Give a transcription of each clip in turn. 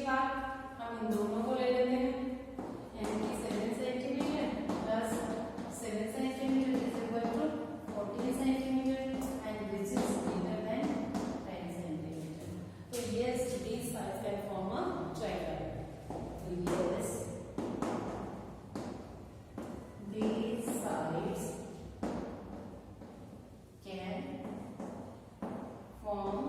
बाद हम इन दोनों को ले लेते हैं, यानी कि 7 centimetre plus 7 centimetre is equal to 14 centimetre and this is greater than 10 centimetre. तो yes, these sides can form a triangle. So yes, these sides can form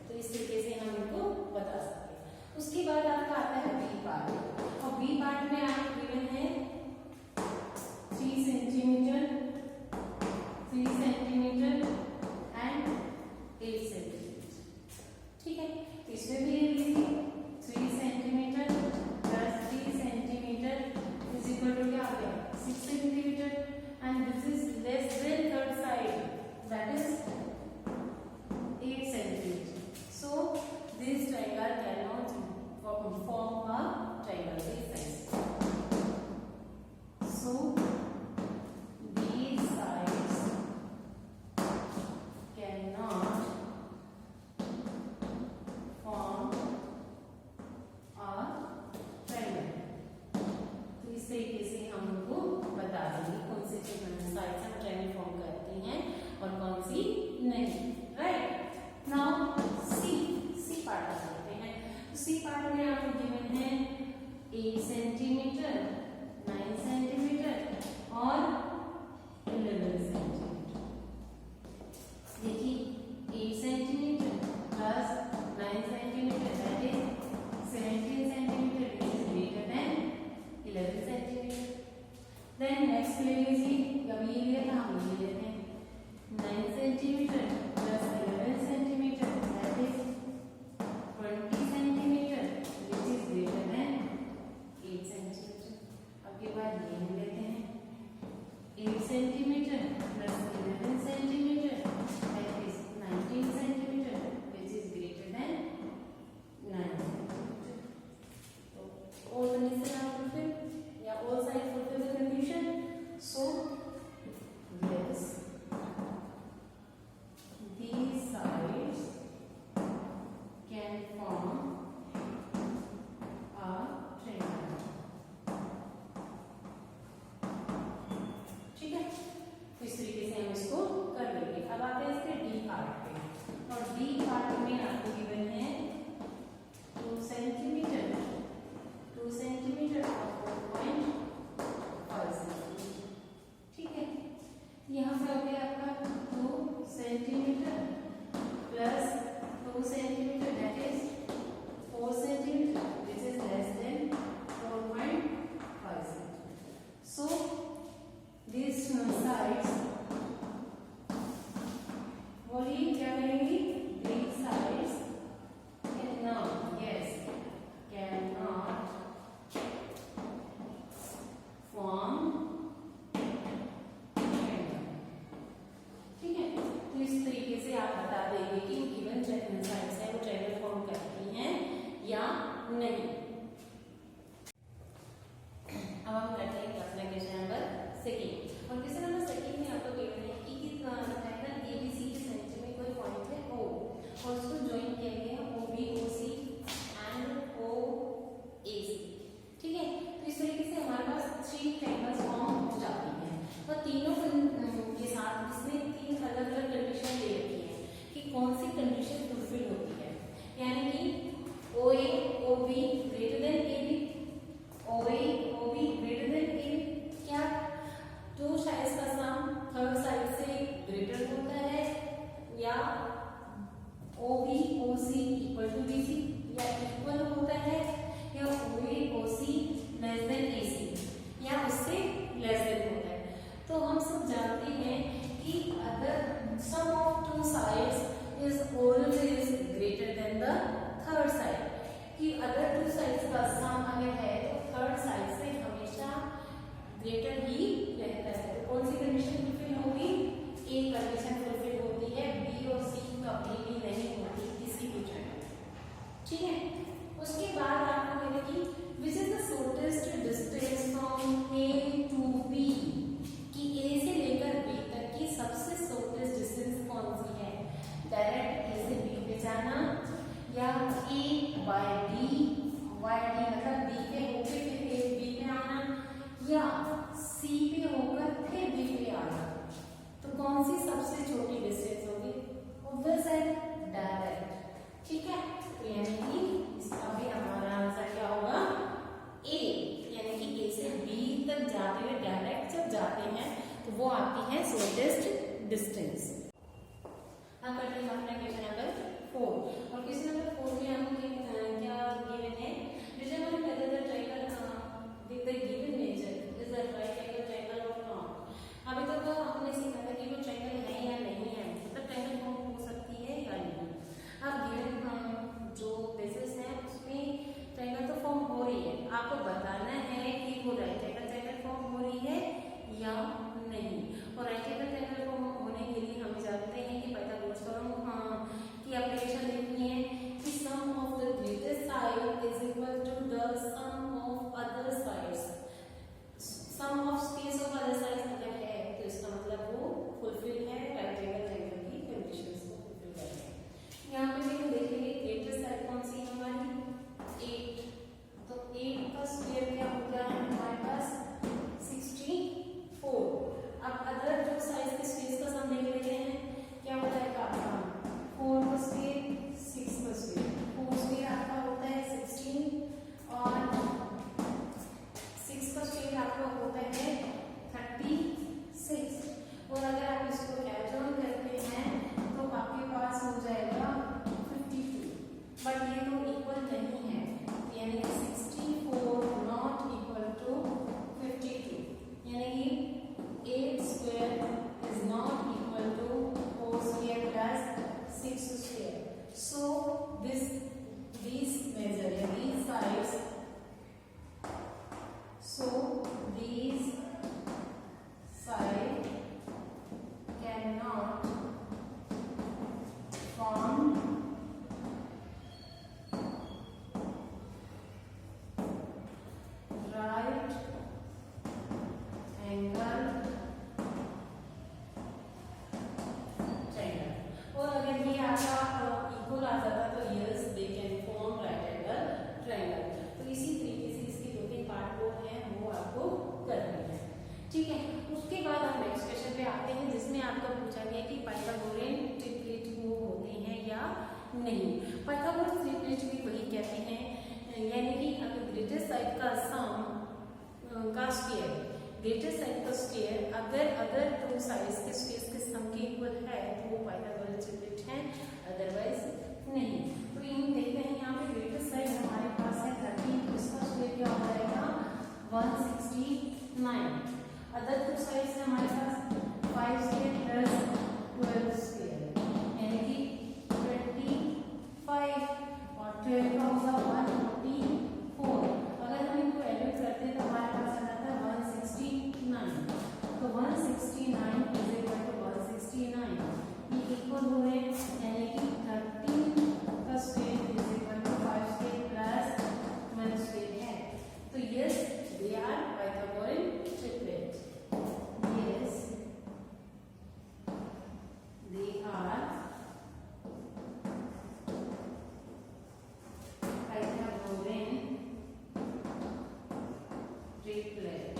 तो इस तरीके से हम इनको बता सकते हैं. उसके बाद आपका आता है बी पार्ट, और बी पार्ट में आपको गिवन है 3 सेंटीमीटर, 3 सेंटीमीटर एंड 8 सेंटीमीटर. ठीक है, इसमें भी ले लीजिए 3 centimetre plus 3 centimetre is equal to क्या आ गया 6 centimetre and this is less than third side that is 8 centimeter. So this triangle cannot form a triangle this size. So these sides cannot form a triangle. तो इस तरीके से हम उनको बता देंगे कौन से साइड से ट्रायंगल फॉर्म करती हैं और कौन सी नहीं. राइट. Now C पार्ट आ जाते हैं. तो C पार्ट में आपको गिवन है 8 सेंटीमीटर, 9 सेंटीमीटर और 11 सेंटीमीटर. देखिए 8 centimetre plus 9 centimetre that is 17 centimetre is greater than 11 centimetre. Then next ले लीजिए, अब ये लिया था हम ये लेते हैं 9 centimetre plus 11 centimetre that is 20 centimetre which is greater then 8 centimetre. अब के बाद ये ले लेते हैं 8 centimetre plus 11 centimetre that is 19 centimetre which is greater then 9 centimetre. तो all conditions are fulfilled या all sides fulfill the condition. So yes, these sides can form a triangle. ठीक है, तो इस तरीके से हम इसको कर लेंगे. अब आते हैं इसके डी पार्ट पे, और डी पार्ट में आपको गिवन है 2 सेंटीमीटर, 2 सेंटीमीटर और 4.5 सेंटीमीटर. ठीक है, यहाँ से हो गया आपका 2 centimetre plus 2 centimetre that is 4 centimetre which is less then 4.5 centimetre. So this sides बोलिए क्या करेंगी, these sides cannot, yes, cannot form triangle. ठीक है, तो इस तरीके से आप बता देंगे कि गिवन साइड्स है वो ट्रायंगल फॉर्म करती हैं या नहीं. अब हम करते हैं क्वेश्चन नंबर 2. और क्वेश्चन नंबर 2 में आपको गिवन है कि ट्रायंगल ABC के सेंटर में कोई पॉइंट है O और उसको ज्वाइन किया गया है OBOC एंड OAC. ठीक है, तो इस तरीके से हमारे पास 3 ट्रायंगल्स फॉर्म हो जाती हैं. और तीनों के साथ इसमें 3 अलग अलग कंडीशन दे रखी है कि कौन सी कंडीशन फुलफिल होती है, यानी कि OA OB greater than AB, OA OB greater than AB. क्या 2 साइड्स का सम थर्ड साइड से ग्रेटर होता है, या OB OC equal to BC या इक्वल होता है, या OA OC less than AC या उससे लेस देन होता है. तो हम सब जानते हैं कि अगर sum of 2 sides is always greater than the third side, कि अगर 2 साइड्स का सम अगर है तो थर्ड साइड से हमेशा ग्रेटर ही रहता है. तो कौन सी कंडीशन फुलफिल होगी, ए कंडीशन फुलफिल होती है, बी और सी कभी भी नहीं होती किसी भी ट्रायंगल. ठीक है, उसके बाद आपको मिलेगी which is the shortest distance from A to B, कि ए से लेकर बी तक की सबसे शॉर्टेस्ट सबसे छोटी डिस्टेंस होगी ऑब्वियस है डायरेक्ट, ठीक है। तो यानी कि इसका भी हमारा आंसर क्या होगा ए, यानी कि ए से बी तक जाते हुए डायरेक्ट जब जाते हैं तो वो आती है शॉर्टेस्ट डिस्टेंस। अब करते हैं अपना क्वेश्चन नंबर 4 और क्वेश्चन नंबर 4 में हमको क्या गिवन है, determine whether the triangle with the given measure is a right angle triangle और नॉट। अभी तक तो हमने सीखा था कि वो ट्रायंगल है या नहीं है, मतलब ट्रायंगल फॉर्म हो सकती है या नहीं। अब गिवन जो बेसिस है उसमें ट्रायंगल तो फॉर्म हो रही है, आपको बताना है कि वो राइट एंगल ट्रायंगल फॉर्म हो रही है या नहीं। और राइट एंगल ट्रायंगल फॉर्म होने के लिए हम जानते हैं कि पाइथागोरस थ्योरम की एप्लीकेशन देखनी है कि sum of the greatest side is equal to the sum of other sides. Sum of space of other sides अगर है तो इसका मतलब वो फुलफिल है, राइट एंगल ट्रायंगल की कंडीशंस को फुलफिल कर रहे हैं। यहाँ पे भी हम देखेंगे ग्रेटेस्ट साइड कौन सी है हमारी 8, तो 8 का स्क्वायर क्या हो गया है हमारे पास 64। अब अदर जो साइड्स के स्पेस का सम देख लेते हैं, क्या हो जाएगा आपका 4 का स्क्वायर 6 का स्क्वायर, 4 स्क्वायर आपका होता है 16 और 6 का स्क्वायर आपका होता है 36। और अगर आप इसको कैंसिल करते हैं तो आपके पास हो जाएगा 52, बट ये तो इक्वल नहीं है, यानी कि 64 नॉट इक्वल टू 52, यानी कि 8 square is not equal to 4 square plus 6 square. So these measure these sides, so these side cannot form right angle triangle। और अगर ये आपका इक्वल आ जाता तो yes they can form right angle triangle. तो इसी तरीके से इसके दो तीन पार्ट वो हैं वो आपको करने हैं, ठीक है। उसके बाद हम नेक्स्ट क्वेश्चन पे आते हैं जिसमें आपको पूछा गया कि पाइथागोरियन ट्रिपलेट वो होते हैं या नहीं। पाइथागोरस ट्रिपलेट भी वही कहते हैं, यानी कि अगर ग्रेटेस्ट साइड का सम का स्क्वायर, ग्रेटेस्ट साइड का स्क्वायर अगर दो साइड्स के स्क्वायर्स के सम के इक्वल है तो वो पाइथागोरस ट्रिपलेट है, अदरवाइज नहीं। तो हम देखते हैं यहाँ पे ग्रेटेस्ट साइड हमारे पास है 30, तो इसका स्क्वायर क्या हो जाएगा 169। अदर टू साइड्स है हमारे पास 5 स्क्वायर प्लस 12 स्क्वायर, यानी कि 25 और 12 का होगा 144। अगर हम इनको एडिट करते हैं तो हमारे पास आ जाता है 169। तो 169 इज इक्वल टू 169, ये इक्वल हो रहे हैं, यानी कि 13 का square is equal to 5 square plus 1 square है। तो yes they are Pythagorean triplet, yes they are Pythagorean triplet.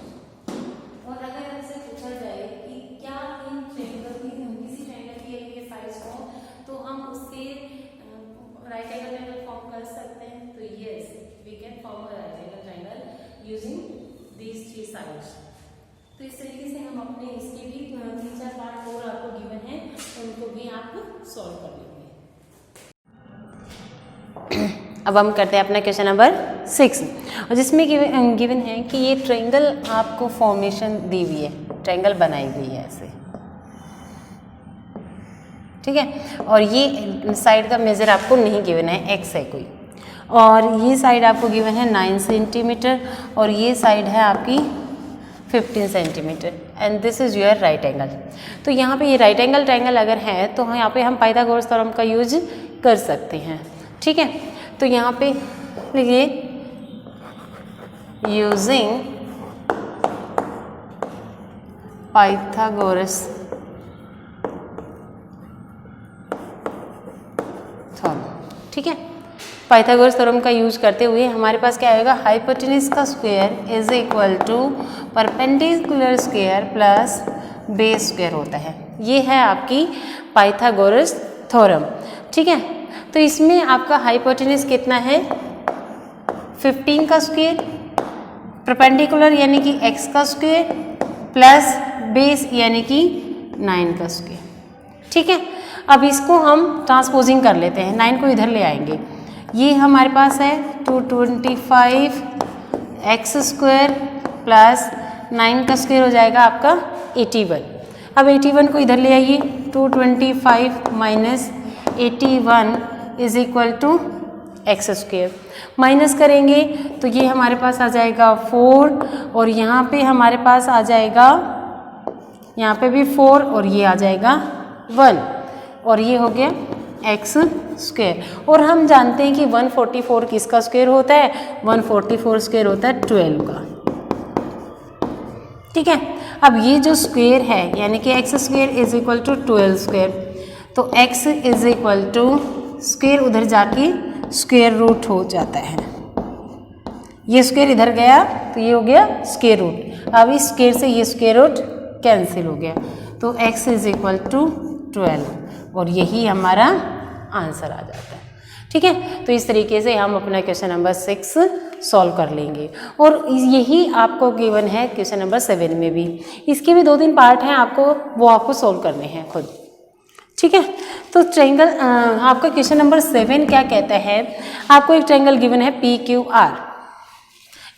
और अगर हमसे पूछा जाए कि क्या इन ट्रायंगल की किसी ट्रायंगल की एक साइड्स हो तो हम उससे राइट एंगल ट्रायंगल फॉर्म कर सकते हैं, तो yes we can form a right angle triangle using these 3 sides. तो इस तरीके से हम अपने इसके भी 3-4 पार्ट और आपको गिवन है उनको भी आप सॉल्व कर लेंगे। अब हम करते हैं अपना क्वेश्चन नंबर 6 और जिसमें गिवन है कि ये ट्रायंगल आपको फॉर्मेशन दी हुई है, ट्रायंगल बनाई हुई है ऐसे, ठीक है। और ये साइड का मेजर आपको नहीं गिवन है, एक्स है कोई, और ये साइड आपको गिवन है 9 सेंटीमीटर और ये साइड है आपकी 15 centimetre and this is your right angle. तो यहाँ पे ये राइट एंगल ट्रायंगल अगर है तो यहाँ पे हम पाइथागोरस थ्योरम का यूज कर सकते हैं, ठीक है। तो यहाँ पे लिखिए यूजिंग पाइथागोरस थ्योरम, ठीक है। पाइथागोरस थ्योरम का यूज करते हुए हमारे पास क्या आएगा, हाइपोटेन्यूज का square is equal to perpendicular square plus base square होता है, ये है आपकी पाइथागोरस थ्योरम। ठीक है, तो इसमें आपका हाइपोटेनस कितना है 15 का स्क्वायर, परपेंडिकुलर यानी कि x का स्क्वायर प्लस बेस यानी कि 9 का स्क्वायर। ठीक है, अब इसको हम ट्रांसपोजिंग कर लेते हैं, 9 को इधर ले आएंगे। ये हमारे पास है 225 एक्स स्क्वायर प्लस 9 का स्क्वायर हो जाएगा आपका 81। अब 81 को इधर ले आइए, 225 minus 81 is equal to x square. Minus करेंगे तो ये हमारे पास आ जाएगा 4 और यहाँ पे हमारे पास आ जाएगा, यहाँ पे भी 4 और ये आ जाएगा 1 और ये हो गया एक्स स्क्वायर। और हम जानते हैं कि 144 किसका स्क्वायर होता है, 144 स्क्वायर होता है 12 का। ठीक है, अब ये जो स्क्वायर है यानी कि X square is equal to 12 square, तो X is equal to square उधर जाके स्क्वायर रूट हो जाता है। ये स्क्वायर इधर गया तो ये हो गया स्क्वायर रूट। अब इस स्क्वायर से ये स्क्वायर रूट कैंसिल हो गया, तो x इज इक्वल टू 12 और यही हमारा आंसर आ जाता है। ठीक है, तो इस तरीके से हम अपना क्वेश्चन नंबर 6 सॉल्व कर लेंगे और यही आपको गिवन है क्वेश्चन नंबर 7 में भी। इसके भी 2-3 पार्ट हैं, वो आपको सॉल्व करने हैं खुद। ठीक है, तो ट्रायंगल आपका क्वेश्चन नंबर 7 क्या कहता है, आपको एक ट्रायंगल गिवन है PQR,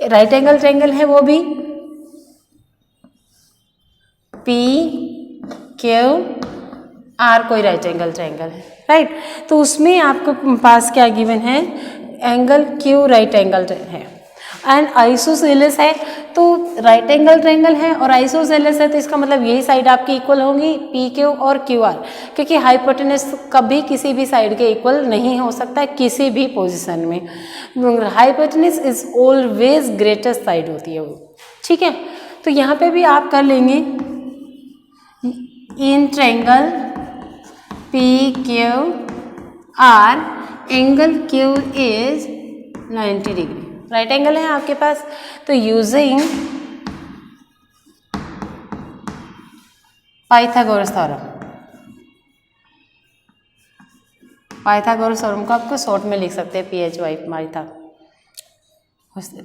राइट एंगल ट्रायंगल है, वो भी PQR कोई राइट एंगल ट्रायंगल है, राइट। तो उसमें आपको पास क्या गिवन है, एंगल Q राइट एंगल है एंड आइसोसेलेस है। तो राइट एंगल ट्रायंगल है और आइसोसेलेस है, तो इसका मतलब यही साइड आपकी इक्वल होंगी PQ और QR, क्योंकि हाइपोटेनस कभी किसी भी साइड के इक्वल नहीं हो सकता है किसी भी पोजीशन में। Hypotenuse is always greatest side होती है वो। ठीक है, तो यहाँ पे भी आप कर लेंगे in triangle PQR angle Q is 90 degree, right angle है आपके पास। तो using Pythagoras theorem, Pythagoras theorem को आपको शॉर्ट में लिख सकते हैं PHY पाइथा।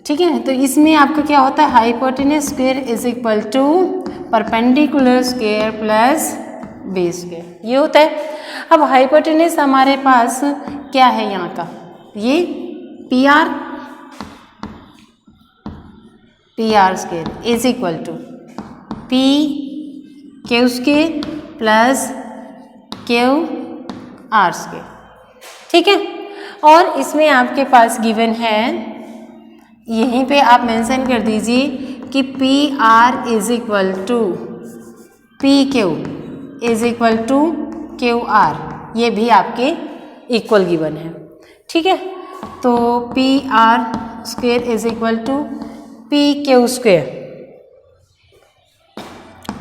ठीक है, तो इसमें आपका क्या होता है, hypotenuse square is equal to perpendicular square plus base square, ये होता है। अब हाइपोटेनस हमारे पास क्या है यहाँ का, ये PR square is equal to PQ square plus QR square. ठीक है, और इसमें आपके पास गिवन है, यहीं पे आप मेंशन कर दीजिए कि PR is equal to PQ is equal to QR, ये भी आपके इक्वल गिवन है। ठीक है, तो PR square is equal to PQ square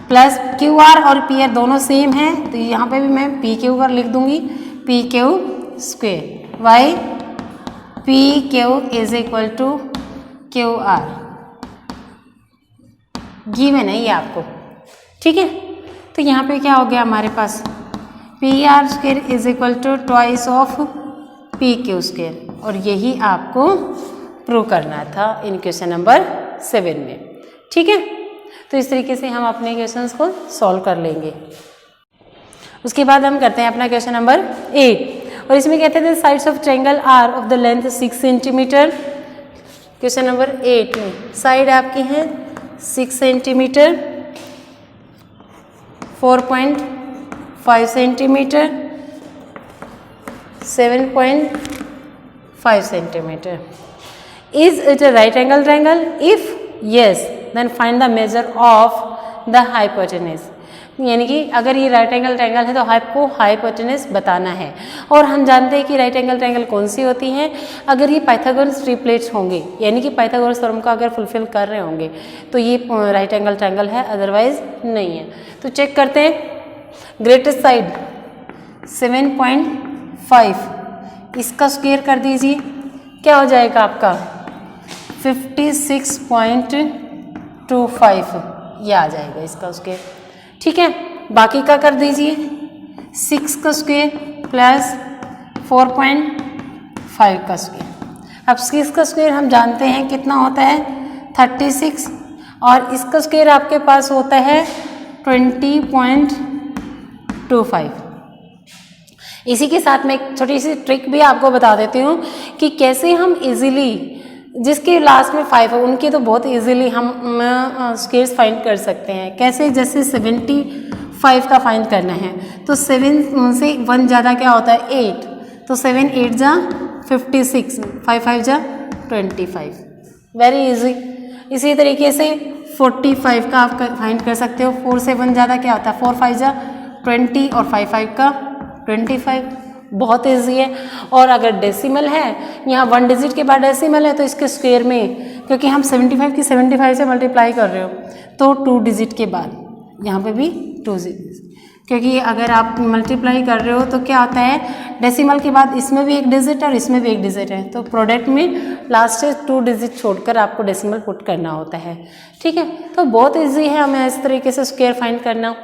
plus QR और PR दोनों सेम है, तो यहाँ पे भी मैं PQ कर लिख दूंगी PQ square by PQ is equal to QR, given है ये आपको। ठीक है, तो यहाँ पे क्या हो गया हमारे पास, PR square is equal to twice of PQ square, और यही आपको प्रूव करना था इन क्वेश्चन नंबर 7 में। ठीक है, तो इस तरीके से हम अपने क्वेश्चंस को सॉल्व कर लेंगे। उसके बाद हम करते हैं अपना क्वेश्चन नंबर 8 और इसमें कहते थे sides of triangle are of the length 6 centimetre. Question number 8 में साइड आपकी हैं 6 centimetre, 4.5 centimetre, 7.5 centimetre. Is it a right angle triangle? If yes then find the measure of the hypotenuse. यानी कि अगर ये राइट एंगल ट्रायंगल है तो आपको हाइपोटेनस बताना है। और हम जानते हैं कि राइट एंगल ट्रायंगल कौन सी होती हैं, अगर ये पाइथागोरस ट्रिपलेट्स होंगे यानी कि पाइथागोरस थ्योरम का अगर फुलफिल कर रहे होंगे तो ये राइट एंगल ट्रायंगल है, अदरवाइज नहीं है। तो चेक करते हैं, ग्रेटेस्ट साइड 7.5, इसका स्क्वायर कर दीजिए, क्या हो जाएगा आपका 56.25, ये आ जाएगा इसका स्क्वायर। ठीक है, बाकी का कर दीजिए 6 का स्क्वायर प्लस 4.5 का स्क्वायर। अब 6 का स्क्वायर हम जानते हैं कितना होता है 36 और इसका स्क्वायर आपके पास होता है 20.25। इसी के साथ मैं एक छोटी सी ट्रिक भी आपको बता देती हूँ कि कैसे हम इजीली जिसके लास्ट में 5 है उनके तो बहुत इजीली हम स्क्वायर्स फाइंड कर सकते हैं। कैसे, जैसे 75 का फाइंड करना है तो 7 से 1 ज़्यादा क्या होता है 8, तो 7 8 जा 56, 5 5 जा 25, वेरी इजी। इसी तरीके से 45 का आप फाइंड कर सकते हो। 4 से 1 ज़्यादा क्या होता है 4 5 जा 20 और 5 5 का 25, बहुत इजी है। और अगर डेसिमल है, यहाँ 1 डिजिट के बाद डेसिमल है तो इसके स्क्वायर में, क्योंकि हम 75 की 75 से मल्टीप्लाई कर रहे हो तो 2 डिजिट के बाद यहाँ पे भी 2 डिजिट, क्योंकि अगर आप मल्टीप्लाई कर रहे हो तो क्या आता है डेसिमल के बाद इसमें भी 1 डिजिट और इसमें भी 1 डिजिट है, तो प्रोडक्ट में लास्ट से 2 डिजिट छोड़कर आपको डेसिमल पुट करना होता है। ठीक है, तो बहुत ईजी है हमें इस तरीके से स्क्वायर फाइंड करना।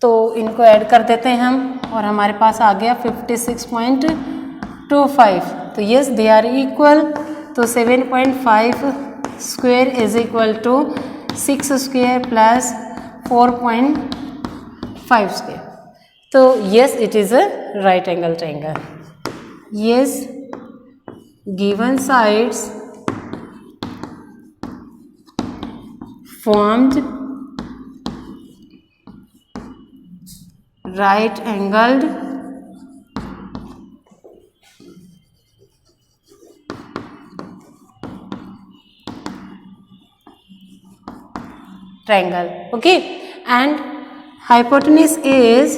तो इनको ऐड कर देते हैं हम और हमारे पास आ गया 56.25। तो यस दे आर इक्वल, तो 7.5 square is equal to 6 square plus 4.5 square. तो yes it is a right angle triangle. Yes given sides formed right angled triangle, okay, and hypotenuse is,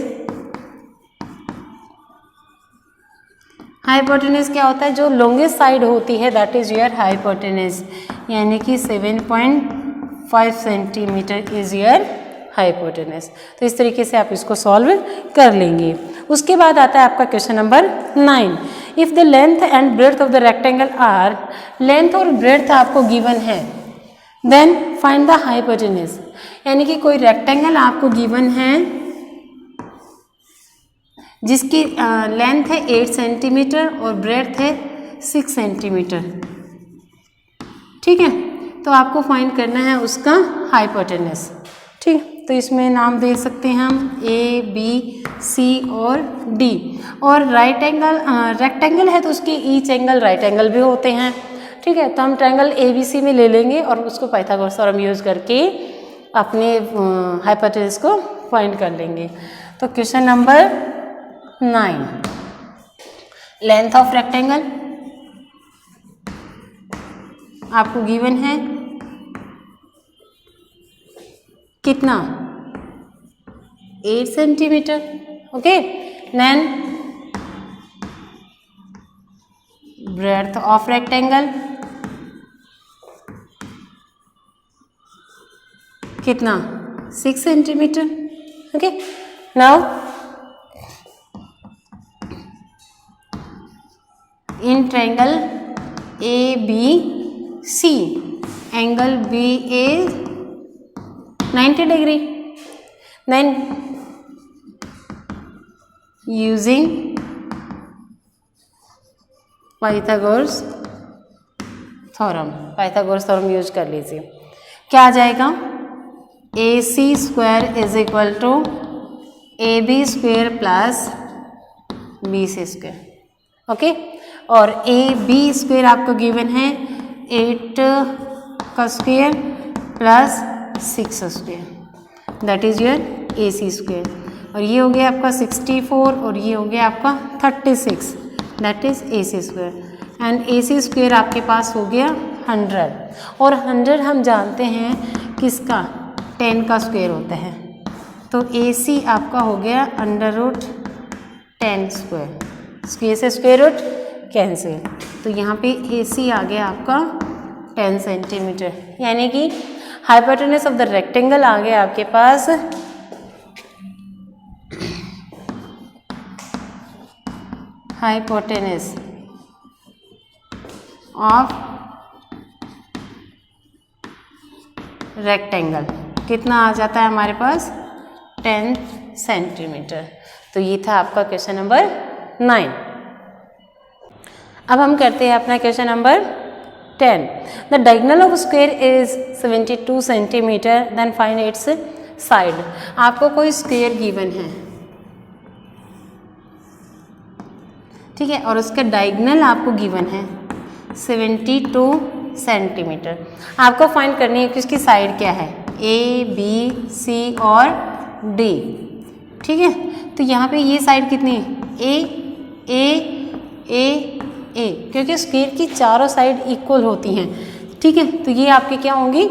hypotenuse क्या होता है, जो लॉन्गेस्ट साइड होती है that is your hypotenuse, यानी कि 7.5 centimetre is your hypotenuse. तो इस तरीके से आप इसको सॉल्व कर लेंगे। उसके बाद आता है आपका question number 9। If the length and breadth of the rectangle are, length और ब्रेड्थ आपको गिवन है, देन फाइंड द हाइपोटेनस, यानी कि कोई रेक्टेंगल आपको गिवन है जिसकी लेंथ है 8 सेंटीमीटर और ब्रेड्थ है 6 सेंटीमीटर। ठीक है, तो आपको फाइंड करना है उसका हाइपोटेनस। ठीक, तो इसमें नाम दे सकते हैं हम ए, बी, सी और डी। और राइट एंगल रेक्टेंगल है तो उसके ईच एंगल राइट एंगल भी होते हैं। ठीक है, तो हम ट्रायंगल ए बी सी में ले लेंगे और उसको पाइथागोरस थ्योरम यूज करके अपने हाइपोटेनस को फाइंड कर लेंगे। तो question number 9, length of rectangle आपको गिवन है कितना 8 centimetre. Okay, then breadth of rectangle कितना 6 centimetre. Okay, now in triangle ABC, angle B is 90 degree. Then using Pythagoras theorem use कर लीजिए। क्या आ जाएगा, AC square is equal to AB square plus BC square. Okay, और A B square आपको given है 8 का square plus 6 square, that is your A C square. और ये हो गया आपका 64 और ये हो गया आपका 36, that is A C square. And A C square आपके पास हो गया 100, और 100 हम जानते हैं किसका 10 का स्क्वायर होता है, तो ए सी आपका हो गया √10 स्क्वायर, स्क्वायर से स्क्वायर रूट कैंसिल, तो यहाँ पे ए सी आ गया आपका 10 सेंटीमीटर, यानी कि हाइपोटेनस ऑफ द रेक्टेंगल आ गया आपके पास हाइपोटेनस ऑफ रेक्टेंगल कितना आ जाता है हमारे पास 10 सेंटीमीटर। तो ये था आपका क्वेश्चन नंबर 9। अब हम करते हैं अपना question number 10। The diagonal of square is 72 centimetre, then find its side. आपको कोई स्क्वायर गिवन है, ठीक है, और उसका डायगोनल आपको गिवन है 72 सेंटीमीटर। आपको फाइंड करनी है कि उसकी साइड क्या है, ए बी सी और डी, ठीक है। तो यहाँ पे ये साइड कितनी है, ए, क्योंकि स्क्वायर की चारों साइड इक्वल होती हैं, ठीक है। तो ये आपके क्या होंगी,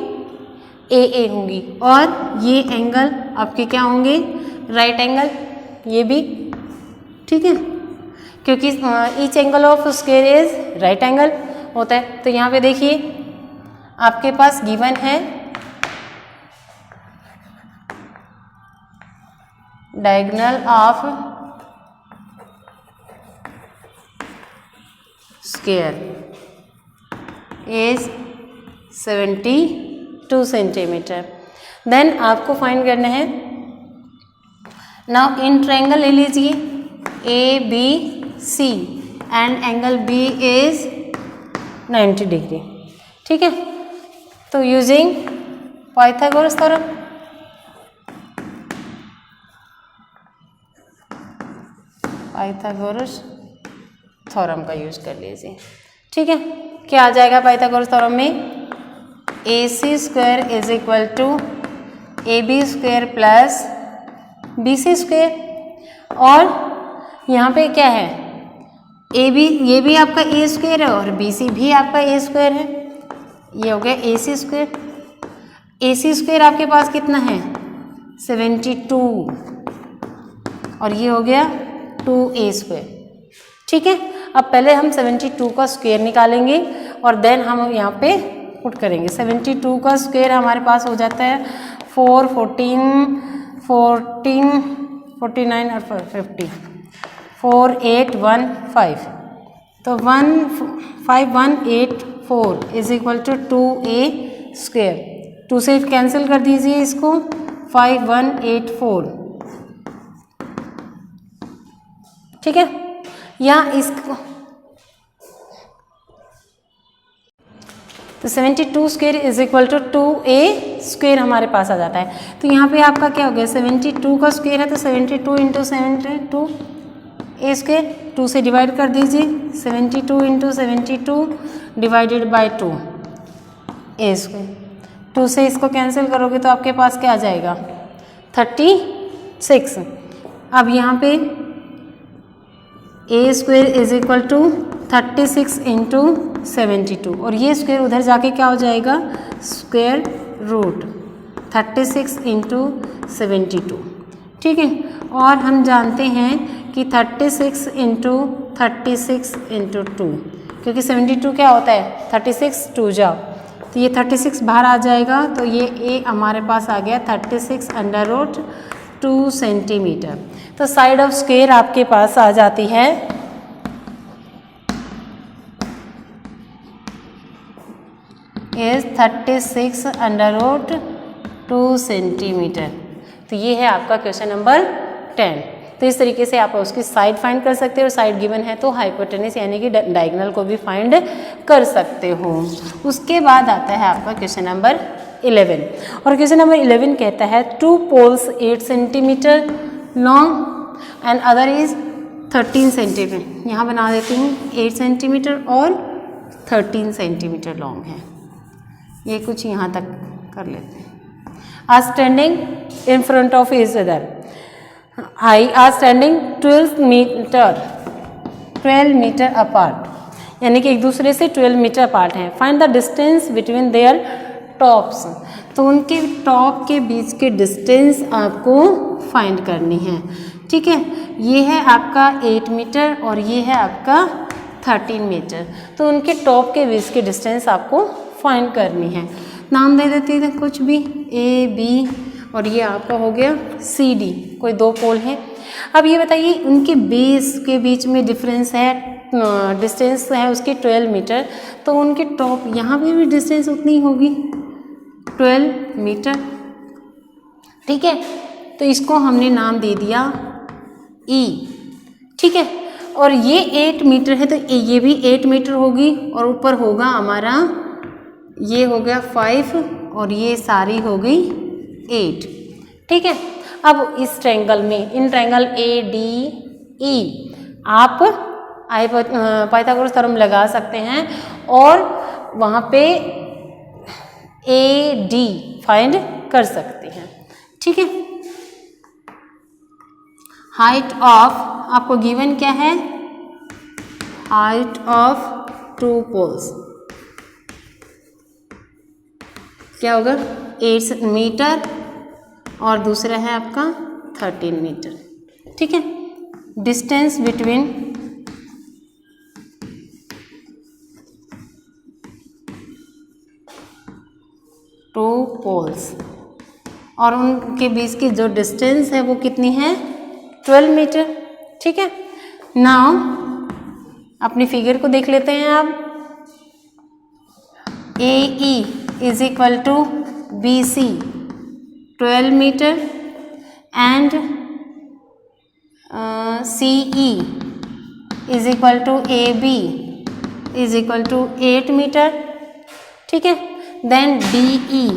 ए होंगी, और ये एंगल आपके क्या होंगे, राइट एंगल, ये भी, ठीक है, क्योंकि each angle of square is right angle होता है। तो यहाँ पे देखिए आपके पास गिवन है diagonal of square is 72 centimetre. Then आपको फाइंड करना है, नाउ इन ट्रायंगल ले लीजिए A B C and angle B is 90 degree, ठीक है। तो using Pythagoras theorem, Pythagoras theorem का यूज कर लीजिए, ठीक है। क्या आ जाएगा पाइथागोरस थ्योरम में, A C square is equal to A B square plus B C square, और यहाँ पे क्या है, ए बी, ये भी आपका ए स्क्वायर है और बी सी भी आपका ए स्क्वायर है, ये हो गया ए सी स्क्वायर। ए सी स्क्वायर आपके पास कितना है 72, और ये हो गया 2a स्क्वायर, ठीक है। अब पहले हम 72 का स्क्वायर निकालेंगे और देन हम यहाँ पे पुट करेंगे। 72 का स्क्वायर हमारे पास हो जाता है 4, 14, 49 और 50, 4, 8, 1, 5, तो 15184 is equal to 2a square. 2 से कैंसिल कर दीजिए इसको, 5184, ठीक है। या इसको तो 72 square is equal to 2a square हमारे पास आ जाता है। तो यहाँ पे आपका क्या हो गया, 72 का स्क्वायर है तो 72 इंटू 72 ए स्क्वायर, 2 से डिवाइड कर दीजिए, 72 into 72 divided by 2 A square. 2 से इसको कैंसिल करोगे तो आपके पास क्या आ जाएगा 36। अब यहाँ पे A square is equal to 36 into 72, और ये स्क्वायर उधर जाके क्या हो जाएगा स्क्वायर रूट 36 इंटू 72, ठीक है। और हम जानते हैं कि 36 इंटू 2, क्योंकि 72 क्या होता है 36 2 जाओ, तो ये 36 बाहर आ जाएगा, तो ये ए हमारे पास आ गया 36 अंडर रूट 2 सेंटीमीटर। तो साइड ऑफ स्क्वायर आपके पास आ जाती है इज 36 अंडर रूट 2 सेंटीमीटर। तो ये है आपका क्वेश्चन नंबर 10। तो इस तरीके से आप उसकी साइड फाइंड कर सकते हो, और साइड गिवन है तो हाइपोटेनस यानी कि डायगोनल को भी फाइंड कर सकते हो। उसके बाद आता है आपका क्वेश्चन नंबर 11, और क्वेश्चन नंबर 11 कहता है 2 poles 8 centimetre long and other is 13 centimetre. यहाँ बना देती हूँ 8 सेंटीमीटर और 13 सेंटीमीटर लॉन्ग है, ये कुछ यहाँ तक कर लेते हैं। Are standing in front of each other, I are standing 12 metre apart, यानी कि एक दूसरे से 12 मीटर अपार्ट हैं। Find the distance between their tops, तो उनके टॉप के बीच के डिस्टेंस आपको फाइंड करनी है, ठीक है। ये है आपका 8 मीटर और ये है आपका 13 मीटर, तो उनके टॉप के बीच के डिस्टेंस आपको फाइंड करनी है। नाम दे देते हैं कुछ भी, ए बी, और ये आपका हो गया सी डी, कोई 2 पोल हैं। अब ये बताइए उनके बेस के बीच में डिफरेंस है, डिस्टेंस है उसकी 12 मीटर, तो उनके टॉप यहाँ पे भी डिस्टेंस उतनी होगी 12 मीटर, ठीक है। तो इसको हमने नाम दे दिया E, ठीक है। और ये 8 मीटर है तो ये भी 8 मीटर होगी और ऊपर होगा हमारा, ये हो गया 5 और ये सारी हो गई 8, ठीक है। अब इस ट्रायंगल में, इन ट्रायंगल ADE आप पाइथागोरस थ्योरम लगा सकते हैं और वहाँ पे AD फाइंड कर सकते हैं, ठीक है। हाइट ऑफ आपको गिवन क्या है, हाइट ऑफ 2 पोल्स क्या होगा 8 मीटर और दूसरा है आपका 13 मीटर, ठीक है। डिस्टेंस बिटवीन टू पोल्स और उनके बीच की जो डिस्टेंस है वो कितनी है 12 मीटर, ठीक है। नाउ अपनी फिगर को देख लेते हैं आप। AE is equal to BC 12 metre and CE is equal to AB is equal to 8 metre, ठीक है। Then DE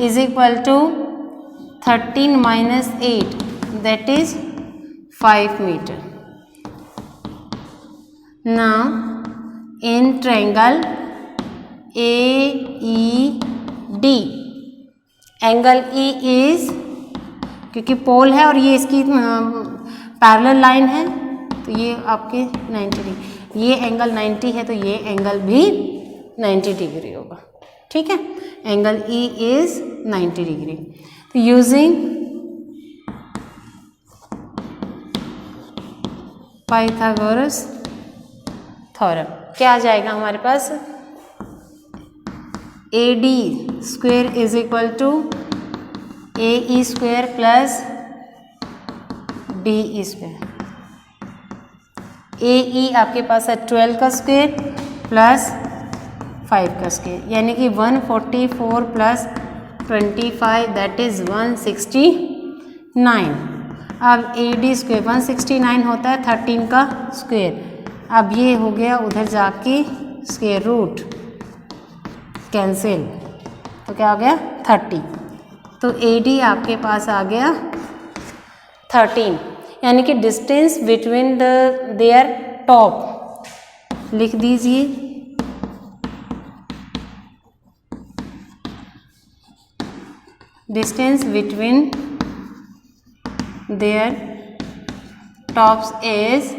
is equal to 13 minus 8 that is 5 meter. Now in triangle AED angle E is, क्योंकि पोल है और ये इसकी parallel line है तो ये आपके 90 डिग्री, ये एंगल 90 है तो ये एंगल भी 90 डिग्री होगा, ठीक है। Angle E is 90 degree. तो यूजिंग पाइथागोरस थ्योरम क्या आ जाएगा हमारे पास, AD square is equal to AE square plus DE square. AE आपके पास है 12 का स्क्वायर प्लस 5 का स्क्वायर, यानी कि 144 प्लस 25 दैट इज 169। अब AD स्क्वायर 169 होता है 13 का स्क्वायर, अब ये हो गया उधर जाके स्क्वायर रूट कैंसिल, तो क्या हो गया 30, तो AD आपके पास आ गया 13, यानी कि डिस्टेंस बिटवीन देयर टॉप लिख दीजिए, distance between their tops is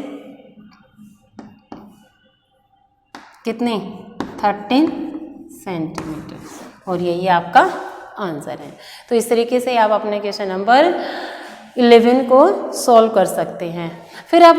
कितने 13 सेंटीमीटर और यही आपका आंसर है। तो इस तरीके से आप अपने क्वेश्चन नंबर 11 को सॉल्व कर सकते हैं। फिर आप